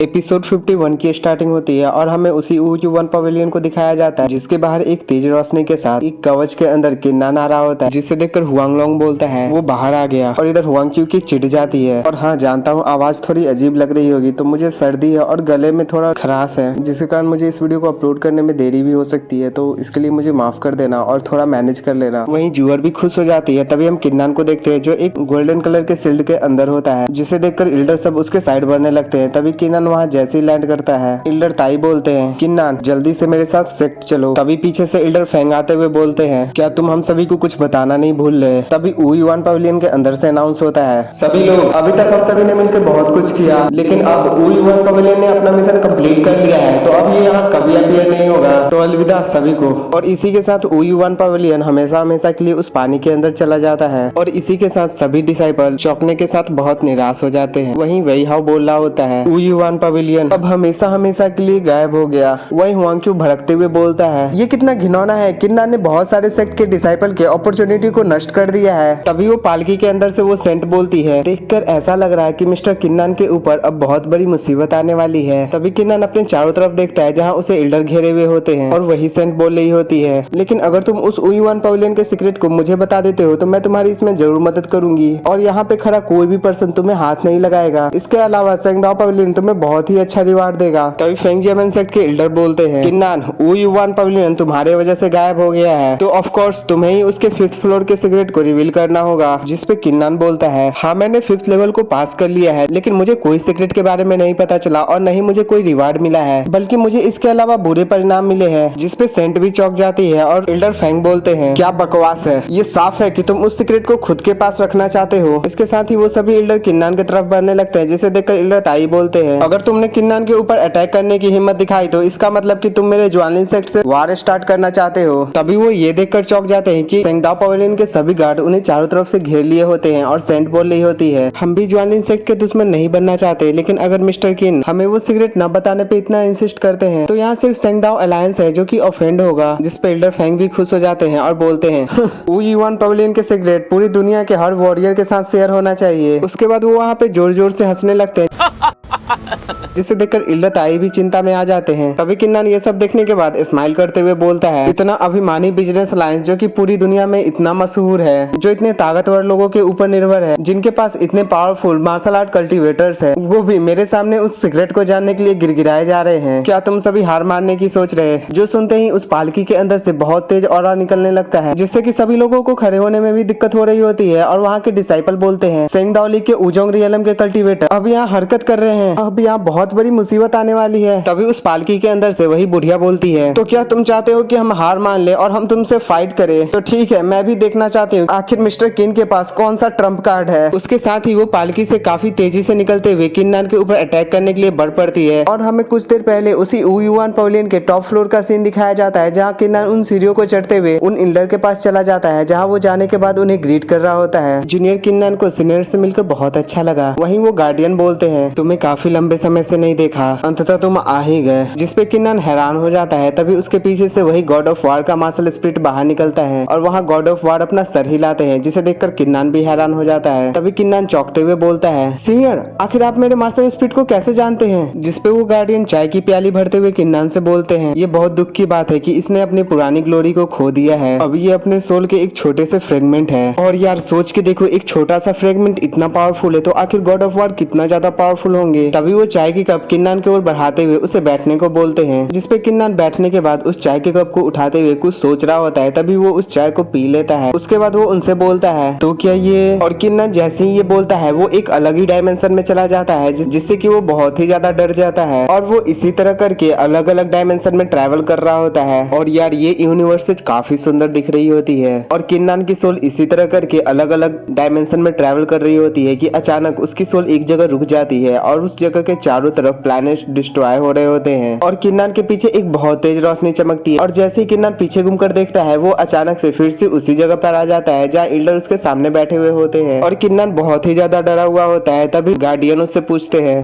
Episode 51 की starting होती है और हमें उसी ऊयू-1 पवेलियन को दिखाया जाता है जिसके बाहर एक तेज रोशनी के साथ एक कवच के अंदर किन्नान आ रहा होता है, जिसे देखकर हुआंगलोंग बोलता है वो बाहर आ गया। और इधर हुआंगक्यू की चिढ़ जाती है। और हाँ, जानता हूँ आवाज थोड़ी अजीब लग रही होगी, तो मुझे सर्दी है और गले में थोड़ा खराश है, जिसके कारण मुझे इस वीडियो को अपलोड करने में देरी भी हो सकती है, तो इसके लिए मुझे माफ कर देना और थोड़ा मैनेज कर लेना। वहीं जूअर भी खुश हो जाती है। तभी हम किन्नान को देखते हैं जो एक गोल्डन कलर के शील्ड के अंदर होता है, जिसे देखकर इल्डर सब उसके साइड बढ़ने लगते हैं। तभी किन्नान वहाँ जैसे ही लैंड करता है, इल्डर ताई बोलते हैं किन्नान जल्दी से मेरे साथ सेक्ट चलो। तभी पीछे से इल्डर फेंग आते हुए बोलते हैं क्या तुम हम सभी को कुछ बताना नहीं भूल रहे। तभी ऊयू-1 पवेलियन के अंदर से अनाउंस होता है सभी लोग, अभी तक हम सभी ने मिलकर बहुत कुछ किया, लेकिन अब ऊयू-1 पवेलियन ने अपना मिशन कंप्लीट कर लिया है, तो अब ये यहाँ कभी अपीयर नहीं होगा, तो अलविदा सभी को। और इसी के साथ ऊयू-1 पवेलियन हमेशा हमेशा के लिए उस पानी के अंदर चला जाता है। और इसी के साथ सभी डिसाइपल चौंकने के साथ बहुत निराश हो जाते हैं। वहीं वही हाउ बोल रहा होता है ऊयू-1 पवेलियन अब हमेशा हमेशा के लिए गायब हो गया। वही हुआंगक्यू भड़कते हुए बोलता है ये कितना घिनौना है, किन्नान ने बहुत सारे सेक्ट के डिसाइपल के अपॉर्चुनिटी को नष्ट कर दिया है। तभी वो पालकी के अंदर से वो सेंट बोलती है देखकर ऐसा लग रहा है कि मिस्टर किन्नान के ऊपर अब बहुत बड़ी मुसीबत आने वाली है। तभी किन्नान अपने चारों तरफ देखता है जहाँ उसे इल्डर घेरे हुए होते हैं और वही सेंट बोल रही होती है लेकिन अगर तुम उस ऊयू-1 पवेलियन के सीक्रेट को मुझे बता देते हो तो मैं तुम्हारी इसमें जरूर मदद करूंगी और यहाँ पे खड़ा कोई भी पर्सन तुम्हें हाथ नहीं लगाएगा। इसके अलावा सेंगदाओ पवेलियन तुम्हें बहुत ही अच्छा रिवार्ड देगा। तभी फेंगजियामन सेक्ट के इल्डर बोलते हैं किन्नान ऊयू-1 पवेलियन तुम्हारे वजह से गायब हो गया है, तो ऑफ कोर्स तुम्हें ही उसके 5th फ्लोर के सीक्रेट को रिवील करना होगा। जिसपे किन्नान बोलता है हाँ मैंने 5th लेवल को पास कर लिया है, लेकिन मुझे कोई सीक्रेट के बारे में नहीं पता चला और नहीं मुझे कोई रिवार्ड मिला है, बल्कि मुझे इसके अलावा बुरे परिणाम मिले हैं। जिसपे सेंट भी चौंक जाती है और इल्डर फेंग बोलते हैं क्या बकवास है, ये साफ है कि तुम उस सीक्रेट को खुद के पास रखना चाहते हो। इसके साथ ही वो सभी इल्डर किन्नान की तरफ बढ़ने लगते हैं, जिसे देखकर इल्डर ताई बोलते हैं अगर तुमने किन्नान के ऊपर अटैक करने की हिम्मत दिखाई तो इसका मतलब कि तुम मेरे ज्वालिन सेक्ट से वार स्टार्ट करना चाहते हो। तभी वो ये देखकर चौंक जाते हैं कि सेंगदाओ पवेलियन के सभी गार्ड उन्हें चारों तरफ से घेर लिए होते हैं और सेंट बोल रही होती है हम भी ज्वालिन सेक्ट के दुश्मन नहीं बनना चाहते, लेकिन अगर मिस्टर किन हमें वो सिगरेट न बताने पे इतना इंसिस्ट करते हैं तो यहाँ सिर्फ सेंगदाओ अलायंस है जो कि ऑफेंड होगा। जिसपे इल्डर फेंग भी खुश हो जाते हैं और बोलते हैं ऊयू-1 पवेलियन के सिगरेट पूरी दुनिया के हर वॉरियर के साथ शेयर होना चाहिए। उसके बाद वो वहाँ पे जोर जोर से हंसने लगते हैं जिसे देखकर इल्डर ताई भी चिंता में आ जाते हैं। तभी किन्नान ये सब देखने के बाद स्माइल करते हुए बोलता है इतना अभिमानी बिजनेस अलायंस जो कि पूरी दुनिया में इतना मशहूर है, जो इतने ताकतवर लोगों के ऊपर निर्भर है, जिनके पास इतने पावरफुल मार्शल आर्ट कल्टीवेटर्स है, वो भी मेरे सामने उस सिगरेट को जानने के लिए गिड़गिड़ाए जा रहे हैं। क्या तुम सभी हार मारने की सोच रहे हैं? जो सुनते ही उस पालकी के अंदर से बहुत तेज ऑरा निकलने लगता है, जिससे कि सभी लोगों को खड़े होने में भी दिक्कत हो रही होती है। और वहाँ के डिसाइपल बोलते हैं सेंगदाओ ली के उजोंग रियलम के कल्टीवेटर अब यहाँ हरकत कर रहे हैं, अब यहाँ बहुत बड़ी मुसीबत आने वाली है। तभी उस पालकी के अंदर से वही बुढ़िया बोलती है तो क्या तुम चाहते हो कि हम हार मान ले और हम तुमसे फाइट करें? तो ठीक है, मैं भी देखना चाहती हूँ आखिर मिस्टर किन के पास कौन सा ट्रम्प कार्ड है। उसके साथ ही वो पालकी से काफी तेजी से निकलते हुए किन्नान के ऊपर अटैक करने के लिए बढ़ पड़ती है। और हमें कुछ देर पहले उसी ऊयू-1 पवेलियन के टॉप फ्लोर का सीन दिखाया जाता है, जहाँ किन्नान उन सीढ़ियों को चढ़ते हुए उन इल्डर के पास चला जाता है, जहाँ वो जाने के बाद उन्हें ग्रीट कर रहा होता है। जूनियर किन्नान को सीनियर से मिलकर बहुत अच्छा लगा। वहीं वो गार्डियन बोलते हैं तुम्हें काफी लंबे समय से नहीं देखा, अंततः तुम आ ही गए। जिसपे किन्नान हैरान हो जाता है। तभी उसके पीछे से वही गॉड ऑफ वार का मार्शल स्पिरिट बाहर निकलता है और वहाँ गॉड ऑफ वार अपना सर हिलाते हैं, जिसे देखकर किन्नान भी हैरान हो जाता है। तभी किन्नान चौंकते हुए बोलता है सीनियर आखिर आप मेरे मार्शल स्पिरिट को कैसे जानते हैं? जिसपे वो गार्डियन चाय की प्याली भरते हुए किन्नान से बोलते हैं ये बहुत दुख की बात है कि इसने अपनी पुरानी ग्लोरी को खो दिया है, अब ये अपने सोल के एक छोटे से फ्रेगमेंट है। और यार सोच के देखो, एक छोटा सा फ्रेगमेंट इतना पावरफुल है तो आखिर गॉड ऑफ वार कितना ज्यादा पावरफुल होंगे। तभी वो चाय की कप किन्नान की ओर बढ़ाते हुए उसे बैठने को बोलते हैं, जिसपे किन्नान बैठने के बाद उस चाय के कप को उठाते हुए कुछ सोच रहा होता है। तभी वो उस चाय को पी लेता है। उसके बाद वो उनसे बोलता है तो क्या ये, और किन्नान जैसे ही ये बोलता है वो एक अलग ही डायमेंशन में चला जाता है, जिससे कि वो बहुत ही ज्यादा डर जाता है और वो इसी तरह करके अलग अलग डायमेंशन में ट्रैवल कर रहा होता है। और यार ये यूनिवर्स काफी सुंदर दिख रही होती है और किन्नान की सोल इसी तरह करके अलग अलग डायमेंशन में ट्रैवल कर रही होती है कि अचानक उसकी सोल एक जगह रुक जाती है और उस जगह के चारों तरफ प्लैनेट डिस्ट्रॉय हो रहे होते हैं और किन्नान के पीछे एक बहुत तेज रोशनी चमकती है। और जैसे ही किन्नान पीछे घूमकर देखता है वो अचानक से फिर से उसी जगह पर आ जाता है जहाँ इल्डर उसके सामने बैठे हुए होते हैं और किन्नान बहुत ही ज्यादा डरा हुआ होता है। तभी गार्डियन उससे पूछते हैं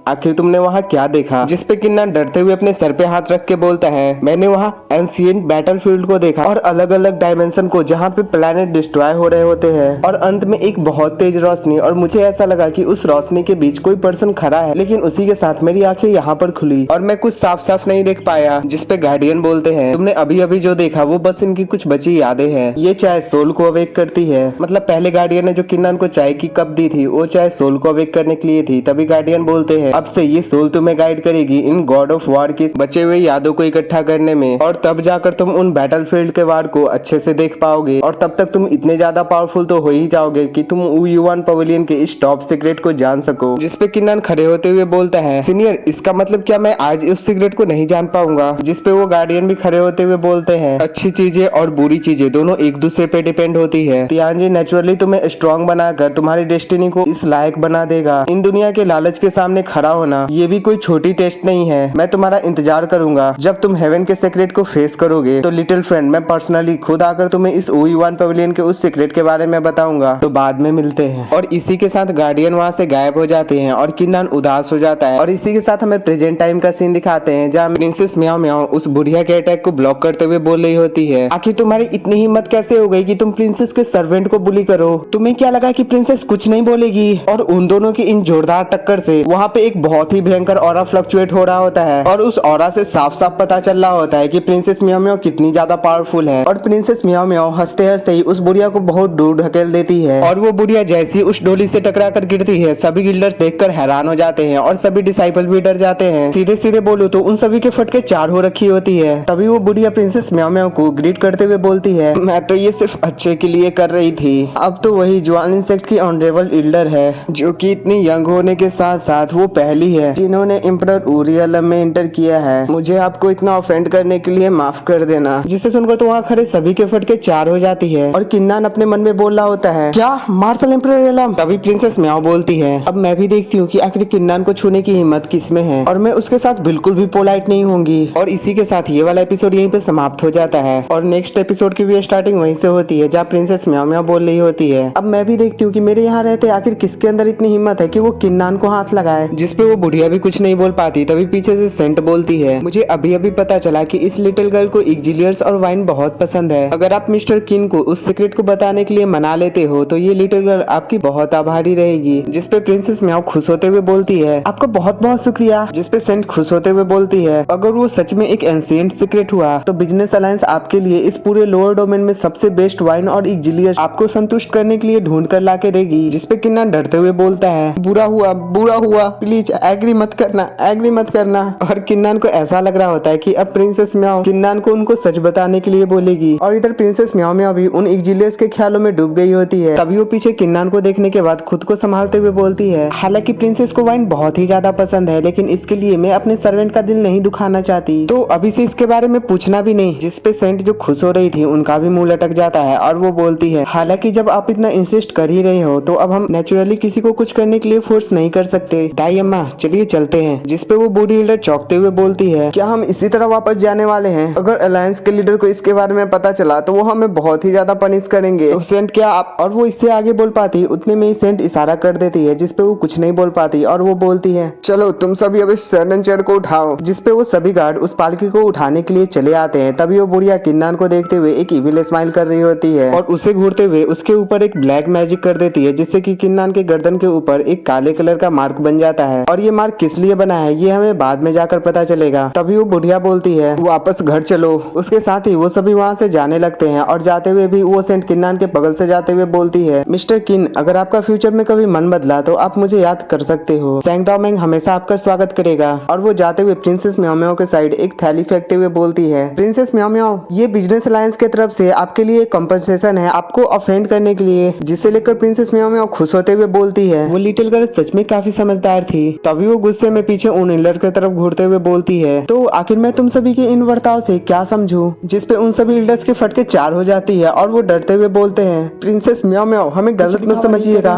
आखिर तुमने वहाँ क्या देखा? जिसपे किन्नान डरते हुए अपने सर पे हाथ रख के बोलता है मैंने वहाँ एंशिएंट बैटलफील्ड को देखा और अलग अलग डायमेंशन को, जहाँ पे प्लैनेट डिस्ट्रॉय हो रहे होते हैं और अंत में एक बहुत तेज रोशनी, और मुझे ऐसा लगा कि उस रोशनी के बीच कोई पर्सन खड़ा मारा है, लेकिन उसी के साथ मेरी आंखें यहाँ पर खुली और मैं कुछ साफ साफ नहीं देख पाया। जिसपे गार्डियन बोलते हैं, तुमने अभी अभी जो देखा वो बस इनकी कुछ बची यादें हैं। ये चाय सोल को अवेक करती है। मतलब पहले गार्डियन ने जो किन्नन को चाय की कप दी थी वो चाय सोल को अवेक करने के लिए थी। तभी गार्डियन बोलते हैं, अब से ये सोल तुम्हें गाइड करेगी इन गॉड ऑफ वॉर की बचे हुए यादों को इकट्ठा करने में, और तब जाकर तुम उन बैटलफील्ड के वार को अच्छे से देख पाओगे, और तब तक तुम इतने ज्यादा पावरफुल तो हो ही जाओगे कि तुम U1 पवेलियन के इस टॉप सीक्रेट को जान सको। जिसपे किन्नन खड़े होते हुए बोलता है, सीनियर इसका मतलब क्या मैं आज उस सीक्रेट को नहीं जान पाऊंगा? जिसपे वो गार्डियन भी खड़े होते हुए बोलते हैं, अच्छी चीजें और बुरी चीजें दोनों एक दूसरे पे डिपेंड होती है। तियानजी नेचुरली तुम्हें स्ट्रॉन्ग बनाकर तुम्हारी डेस्टिनी को इस लायक बना देगा। इन दुनिया के लालच के सामने खड़ा होना ये भी कोई छोटी टेस्ट नहीं है। मैं तुम्हारा इंतजार करूंगा। जब तुम हेवन के सीक्रेट को फेस करोगे तो लिटिल फ्रेंड मैं पर्सनली खुद आकर तुम्हें इस U1 पवेलियन के उस सीक्रेट के बारे में बताऊंगा। तो बाद में मिलते हैं। और इसी के साथ गार्डियन वहाँ से गायब हो जाते हैं और किन्नन उदास हो जाता है। और इसी के साथ हमें प्रेजेंट टाइम का सीन दिखाते हैं जहाँ प्रिंसेस म्याओ म्याओ उस बुढ़िया के अटैक को ब्लॉक करते हुए बोल रही होती है, आखिर तुम्हारी इतनी हिम्मत कैसे हो गई कि तुम प्रिंसेस के सर्वेंट को बुली करो? तुम्हें क्या लगा कि प्रिंसेस कुछ नहीं बोलेगी? और उन दोनों की इन जोरदार टक्कर से वहाँ पे एक बहुत ही भयंकर ऑरा फ्लक्चुएट हो रहा होता है, और उस ऑरा से साफ साफ पता चल रहा होता है कि प्रिंसेस म्याओ म्याओ कितनी ज्यादा पावरफुल है। और प्रिंसेस म्याओ म्याओ हंसते हंसते ही उस बुढ़िया को बहुत दूर ढकेल देती है, और वो बुढ़िया जैसी उस डोली से टकरा कर गिरती है सभी गिल्डर्स देखकर हैरान हो जाते हैं और सभी डिसाइपल भी डर जाते हैं। सीधे सीधे बोलो तो उन सभी के फटके 4 हो रखी होती है। तभी वो बुढ़िया प्रिंसेस म्याओ म्याओ को ग्रीट करते हुए बोलती है, मैं तो ये सिर्फ अच्छे के लिए कर रही थी। अब तो वही ज्वान इंसेक्ट की ऑनरेबल इल्डर है जो कि इतनी यंग होने के साथ साथ वो पहली है जिन्होंने एम्परर उरियलम में एंटर किया है। मुझे आपको इतना ऑफेंड करने के लिए माफ कर देना। जिसे सुनकर तो वहाँ खड़े सभी के फटके 4 हो जाती है और किन्नन अपने मन में बोल रहा होता है, क्या मार्शल एम्परर? तभी प्रिंसेस म्याओ बोलती है, अब मैं भी देखती हूँ कि आखिर किन्नन को छूने की हिम्मत किसमें है, और मैं उसके साथ बिल्कुल भी पोलाइट नहीं होंगी। और इसी के साथ ये वाला एपिसोड यहीं पे समाप्त हो जाता है और नेक्स्ट एपिसोड की भी स्टार्टिंग वहीं से होती है जहाँ प्रिंसेस म्याओ म्याओ बोल रही होती है, अब मैं भी देखती हूँ कि मेरे यहाँ रहते आखिर किसके अंदर इतनी हिम्मत है कि वो किन्नन को हाथ लगाए। जिसपे वो बुढ़िया भी कुछ नहीं बोल पाती। तभी पीछे से सेंट बोलती है, मुझे अभी अभी पता चला कि इस लिटिल गर्ल को इग्जिलियर्स और वाइन बहुत पसंद है। अगर आप मिस्टर किन को उस सीक्रेट को बताने के लिए मना लेते हो तो ये लिटिल गर्ल आपकी बहुत आभारी रहेगी। जिसपे प्रिंसेस म्याओ खुश होते हुए बोलती है, आपका बहुत बहुत शुक्रिया। जिसपे सेंट खुश होते हुए बोलती है, अगर वो सच में एक एंशिएंट सीक्रेट हुआ तो बिजनेस अलायंस आपके लिए इस पूरे लोअर डोमेन में सबसे बेस्ट वाइन और इग्जिलियर्स आपको संतुष्ट करने के लिए ढूंढ कर ला के देगी। जिसपे किन्नन डरते हुए बोलता है, बुरा हुआ, प्लीज एग्री मत करना। और किन्नन को ऐसा लग रहा होता है कि अब प्रिंसेस म्याओ किन्नन को उनको सच बताने के लिए बोलेगी। और इधर प्रिंसेस म्याओ म्याओ भी उन इग्जिलियर्स के ख्यालों में डूब गई होती है। तभी वो पीछे किन्नन को देखने के बाद खुद को संभालते हुए बोलती है, हालांकि प्रिंसेस को वाइन बहुत ही ज्यादा पसंद है, लेकिन इसके लिए मैं अपने सर्वेंट का दिल नहीं दुखाना चाहती, तो अभी से इसके बारे में पूछना भी नहीं। जिसपे सेंट जो खुश हो रही थी उनका भी मुंह लटक जाता है और वो बोलती है, हालांकि जब आप इतना इंसिस्ट कर ही रहे हो तो अब हम नेचुरली किसी को कुछ करने के लिए फोर्स नहीं कर सकते। दाई अम्मा चलिए चलते हैं। जिसपे वो बूढ़ी लीडर चौंकते हुए बोलती है, क्या हम इसी तरह वापस जाने वाले हैं? अगर अलायंस के लीडर को इसके बारे में पता चला तो वो हमें बहुत ही ज्यादा पनिश करेंगे। तो सेंट क्या आप? और वो इससे आगे बोल पाती उतने में ही सेंट इशारा कर देती है जिसपे वो कुछ नहीं बोल पाती और वो बोलती है, चलो तुम सभी अब इस सर्डेंचर को उठाओ। जिसपे वो सभी गार्ड उस पालकी को उठाने के लिए चले आते हैं। तभी वो बुढ़िया किन्नन को देखते हुए एक इविल स्माइल कर रही होती है और उसे घूरते हुए उसके ऊपर एक ब्लैक मैजिक कर देती है, जिससे कि किन्नन के गर्दन के ऊपर एक काले कलर का मार्क बन जाता है। और ये मार्क किस लिए बना है ये हमें बाद में जाकर पता चलेगा। तभी वो बुढ़िया बोलती है, वापस घर चलो। उसके साथ ही वो सभी वहाँ से जाने लगते हैं और जाते हुए भी वो सेंट किन्नन के बगल से जाते हुए बोलती है, मिस्टर किन, अगर आपका फ्यूचर में कभी मन बदला तो आप मुझे याद कर सकते हो। सैंगदाओमेंग हमेशा आपका स्वागत करेगा। और वो जाते हुए प्रिंसेस म्याओ म्याओ के साइड एक थैली फेंकते हुए बोलती है, प्रिंसेस म्याओ म्याओ ये बिजनेस अलायंस की तरफ से आपके लिए कंपनसेशन है आपको ऑफेंड करने के लिए। जिसे लेकर प्रिंसेस म्याओ म्याओ खुश होते हुए बोलती है, वो लिटिल गर्ल सच में काफी समझदार थी। तभी वो गुस्से में पीछे उन इल्डर की तरफ घूरते हुए बोलती है, तो आखिर मैं तुम सभी के इन वर्ताव से क्या समझूं? जिसपे उन सभी इल्डर्स के फटके 4 हो जाती है और वो डरते हुए बोलते हैं, प्रिंसेस म्याओ म्याओ हमें गलत मत समझिएगा,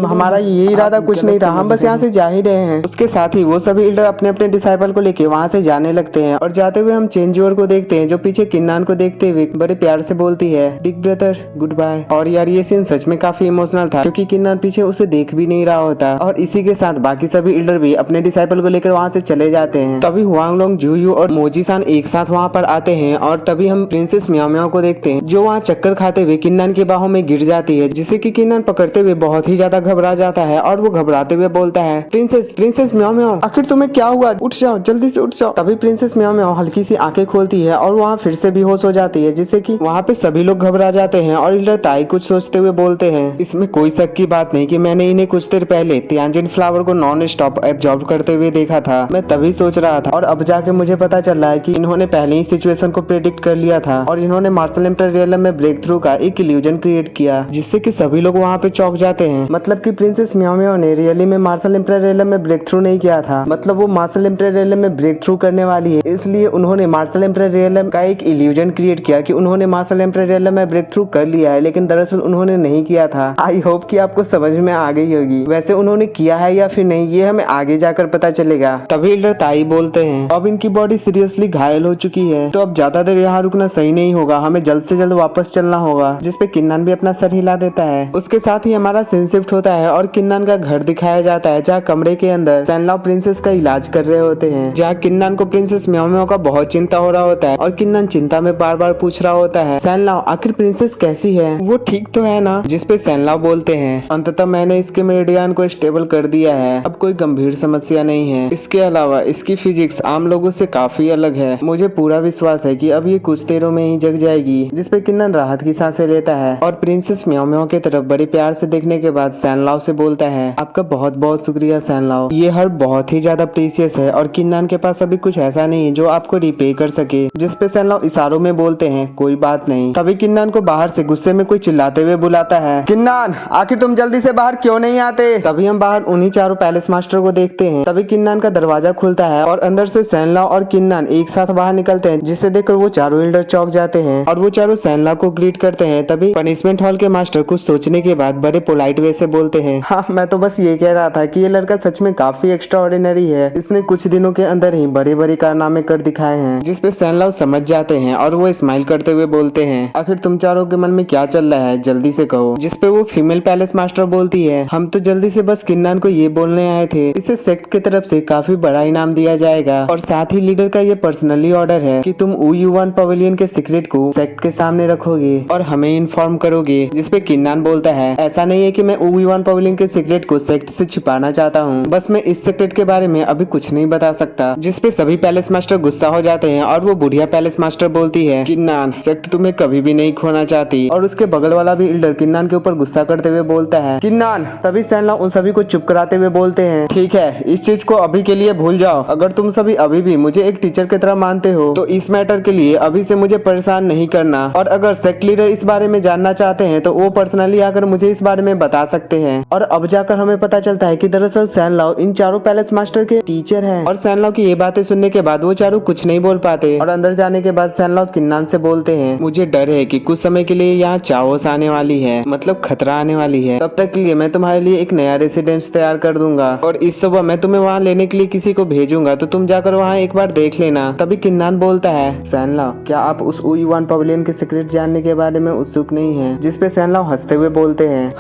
हमारा ये इरादा कुछ नहीं था, हम बस यहाँ से जा ही रहे हैं। उसके साथ ही वो सभी इल्डर अपने अपने डिसाइपल को लेके वहाँ से जाने लगते हैं और जाते हुए हम चेंजोर को देखते हैं जो पीछे किन्नन को देखते हुए बड़े प्यार से बोलती है, बिग ब्रदर गुड बाय। और यार ये सीन सच में काफी इमोशनल था क्योंकि किन्नन पीछे उसे देख भी नहीं रहा होता। और इसी के साथ बाकी सभी इल्डर भी अपने डिसाइपल को लेकर वहाँ से चले जाते हैं। तभी हुआंगलोंग, जूयू और मोजी-सान एक साथ वहाँ पर आते हैं और तभी हम प्रिंसेस म्याओ म्याओ को देखते हैं जो वहाँ चक्कर खाते हुए किन्नन की बाहों में गिर जाती है, जिसे कि किन्नन पकड़ते हुए बहुत ही ज्यादा घबरा जाता है और वो घबराते हुए बोलता है, प्रिंसेस प्रिंसेस म्याओ म्याओ, आखिर तुम्हें क्या हुआ? उठ जाओ, जल्दी से उठ जाओ। तभी प्रिंसेस म्याओ म्याओ हल्की सी आंखें खोलती है और वहाँ फिर से बेहोश हो जाती है, जिससे कि वहाँ पे सभी लोग घबरा जाते हैं और इल्डर ताई कुछ सोचते हुए बोलते हैं, इसमें कोई शक की बात नहीं कि मैंने इन्हें कुछ देर पहले तियानजिन फ्लावर को नॉन स्टॉप एब्जॉर्ब करते हुए देखा था। मैं तभी सोच रहा था और अब जाके मुझे पता चल रहा है कि इन्होंने पहले ही सिचुएशन को प्रेडिक्ट कर लिया था और इन्होंने मार्शल एम्पर रियलम में ब्रेक थ्रू का एक इल्यूजन क्रिएट किया, जिससे कि सभी लोग वहाँ पे चौंक जाते हैं। मतलब कि प्रिंसेस म्याओ म्याओ ने रियली में मार्शल एम्पर रियलम में ब्रेक थ्रू नहीं किया था, मतलब वो मार्शल एम्पर रियलम में ब्रेक थ्रू करने वाली है, इसलिए उन्होंने मार्शल एम्पर रियलम का एक इल्यूजन क्रिएट किया कि उन्होंने मार्शल एम्पर रियलम में ब्रेक थ्रू कर लिया है, लेकिन दरअसल उन्होंने नहीं किया था। आई होप कि आपको समझ में आ गई होगी। वैसे उन्होंने किया है या फिर नहीं, ये हमें आगे जाकर पता चलेगा। तभी इल्डर ताई बोलते हैं, अब इनकी बॉडी सीरियसली घायल हो चुकी है, तो अब ज्यादा देर यहाँ रुकना सही नहीं होगा, हमें जल्द से जल्द वापस चलना होगा। जिसपे किन्नान भी अपना सर हिला देता है। उसके साथ ही हमारा सीन शिफ्ट होता है और किन्नान का घर दिखाया जाता है, जहाँ कमरे के अंदर सैनलाओ प्रिंसेस का इलाज कर रहे होते हैं, जहाँ किन्नान को प्रिंसेस म्याओ म्याओ का बहुत चिंता हो रहा होता है और किन्नान चिंता में बार बार पूछ रहा होता है, सैनलाओ आखिर प्रिंसेस कैसी है, वो ठीक तो है ना? जिसपे सैनलाओ बोलते हैं, अंततः मैंने इसके मेरिडियन को स्टेबल कर दिया है, अब कोई गंभीर समस्या नहीं है। इसके अलावा इसकी फिजिक्स आम लोगों से काफी अलग है, मुझे पूरा विश्वास है कि अब ये कुछ देरों में ही जग जाएगी। जिसपे किन्नान राहत की सांसें लेता है और प्रिंसेस म्याओ म्याओ की तरफ बड़े प्यार से देखने के बाद सैनलाओ से बोलता है, आपका बहुत बहुत शुक्रिया सैनलाओ, ये हर बहुत ही ज्यादा प्रीशियस है और किन्नान के पास अभी कुछ ऐसा नहीं है जो आपको रिपे कर सके। जिसपे सैनलाओ इशारों में बोलते हैं, कोई बात नहीं। तभी किन्नान को बाहर से गुस्से में कोई चिल्लाते हुए बुलाता है, किन्नान आखिर तुम जल्दी से बाहर क्यों नहीं आते? तभी हम बाहर उन्हीं चारों पैलेस मास्टर को देखते हैं। तभी किन्नान का दरवाजा खुलता है और अंदर से सैनलाओ और किन्नान एक साथ बाहर निकलते हैं, जिसे देखकर वो चारों इल्डर चौंक जाते हैं और वो चारों सैनलाओ को ग्रीट करते हैं। तभी पनिशमेंट हॉल के मास्टर कुछ सोचने के बाद बड़े पोलाइट वे से बोलते हैं, हाँ मैं तो बस ये कह रहा था कि ये लड़का सच में काफी एक्स्ट्राऑर्डिनरी है, इसने कुछ दिनों के अंदर ही बड़े बड़े कारनामे कर दिखाए हैं। जिसपे सैनलाओ समझ जाते हैं और वो स्माइल करते हुए बोलते हैं, आखिर तुम चारों के मन में क्या चल रहा है, जल्दी से कहो। जिसपे वो फीमेल पैलेस मास्टर बोलती है, हम तो जल्दी से बस किन्नान को ये बोलने आए थे, इसे सेक्ट की तरफ से काफी बड़ा इनाम दिया जाएगा और साथ ही लीडर का ये पर्सनली ऑर्डर है कि तुम U1 पवेलियन के सीक्रेट को सेक्ट के सामने रखोगे और हमें इन्फॉर्म करोगे। जिसपे किन्नान बोलता है, ऐसा नहीं है कि मैं U1 पवेलियन के सीक्रेट को सेक्ट से छिपाना चाहता हूँ, बस मैं इस सीक्रेट के बारे में अभी कुछ नहीं बता सकता। जिसपे सभी पैलेस मास्टर गुस्सा हो जाते हैं और वो बुढ़िया पैलेस मास्टर बोलती है, किन्नान सेक्ट तुम्हें कभी भी नहीं खोना चाहती। और उसके बगल वाला भी इल्डर किन्नान के ऊपर गुस्सा करते हुए बोलता है, किन्नान। तभी सैनलाओ उन सभी को चुप कराते हुए बोलते हैं, ठीक है इस चीज को अभी के लिए भूल जाओ, अगर तुम सभी अभी भी मुझे एक टीचर की तरह मानते हो तो इस मैटर के लिए अभी से मुझे परेशान नहीं करना, और अगर सेक्ट लीडर इस बारे में जानना चाहते हैं तो वो पर्सनली आकर मुझे इस बारे में बता सकते हैं। और अब जाकर हमें पता चलता है कि दरअसल सैनलाओ इन चारों पैलेस मास्टर के टीचर हैं। और सैनलाओ की ये बातें सुनने के बाद वो चारों कुछ नहीं बोल पाते और अंदर जाने के बाद सैनलाओ किन्नान से बोलते हैं, मुझे डर है कि कुछ समय के लिए यहाँ चाओस आने वाली है, मतलब खतरा आने वाली है, तब तक के लिए मैं तुम्हारे लिए एक नया रेसिडेंस तैयार कर दूंगा और इस सुबह मैं तुम्हें वहाँ लेने के लिए किसी को भेजूंगा, तो तुम जाकर वहाँ एक बार देख लेना। तभी किन्नान बोलता है, सैनलाओ क्या आप उस U1 पवेलियन के सीक्रेट जानने के बारे में उत्सुक नहीं है? जिसपे सैनलाओ हंसते हुए बोलते हैं,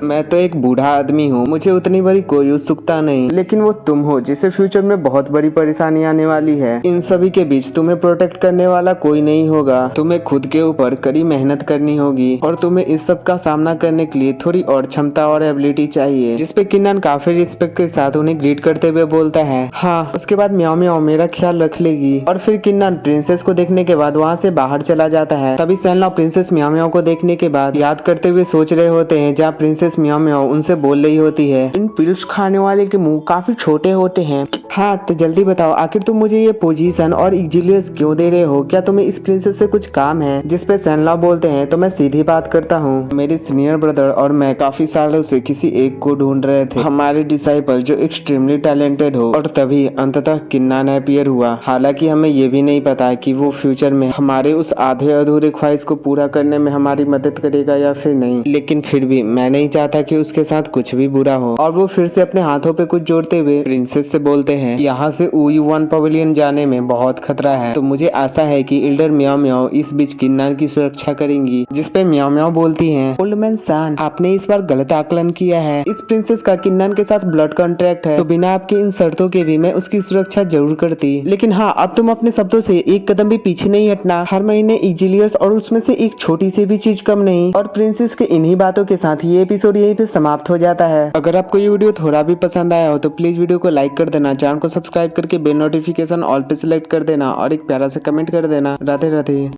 मैं तो एक बूढ़ा आदमी हूँ, मुझे उतनी बड़ी कोई उत्सुकता नहीं, लेकिन वो तुम हो जिसे फ्यूचर में बहुत बड़ी परेशानी आने वाली है। इन सभी के बीच तुम्हें प्रोटेक्ट करने वाला कोई नहीं होगा, तुम्हें खुद के ऊपर कड़ी मेहनत करनी होगी और तुम्हें इस सब का सामना करने के लिए थोड़ी और क्षमता और एबिलिटी चाहिए। जिसपे किन्नान काफी रिस्पेक्ट के साथ उन्हें ग्रीट करते हुए बोलता है, हाँ। उसके बाद म्याओ म्याओ मेरा ख्याल रख लेगी। और फिर किन्नान प्रिंसेस को देखने के बाद वहाँ से बाहर चला जाता है। तभी सैनलाओ प्रिंसेस म्याओ म्याओ को देखने के बाद याद करते हुए सोच रहे होते हैं, जहाँ प्रिंसेस म्याओ म्याओ उनसे बोल रही होती है, इन पिल्स खाने वाले के मुंह काफी छोटे होते हैं। हाँ तो जल्दी बताओ आखिर तुम मुझे ये पोजीशन और इग्जिलियस क्यों दे रहे हो, क्या तुम्हें इस प्रिंसेस से कुछ काम है? जिसपे सैनलाओ बोलते हैं, तो मैं सीधी बात करता हूँ, मेरे सीनियर ब्रदर और मैं काफी सालों से किसी एक को ढूंढ रहे थे, हमारे डिसाइपल जो एक्सट्रीमली टैलेंटेड हो। और तभी अंततः किन्नान अपीयर हुआ। हालांकि हमें ये भी नहीं पता कि वो फ्यूचर में हमारे उस आधे अधूरे ख्वाहिश को पूरा करने में हमारी मदद करेगा या फिर नहीं, लेकिन फिर भी मैं नहीं चाहता कि उसके साथ कुछ भी बुरा हो। और वो फिर से अपने हाथों पे कुछ जोड़ते हुए प्रिंसेस से बोलते हैं, यहाँ से U1 पवेलियन जाने में बहुत खतरा है, तो मुझे आशा है कि इल्डर म्याओ म्याओ इस बीच किन्नान की सुरक्षा करेंगी। जिसपे म्याओ म्याओ बोलती है, ओल्ड मैन सान आपने इस बार गलत आकलन किया है, इस प्रिंसेस का किन्नान के साथ ब्लड कॉन्ट्रैक्ट है, तो बिना आपके इन शर्तों के भी मैं उसकी सुरक्षा जरूर करती, लेकिन हाँ अब तुम अपने शब्दों से एक कदम भी पीछे नहीं हटना। हर महीने इग्जिलियस और उसमें से एक छोटी सी भी चीज कम नहीं। और प्रिंसेस के इन्हीं बातों के साथ ये एपिसोड स्टोरी यहीं पे समाप्त हो जाता है। अगर आपको ये वीडियो थोड़ा भी पसंद आया हो तो प्लीज वीडियो को लाइक कर देना, चैनल को सब्सक्राइब करके बेल नोटिफिकेशन ऑल पे सिलेक्ट कर देना और एक प्यारा सा कमेंट कर देना। राधे राधे।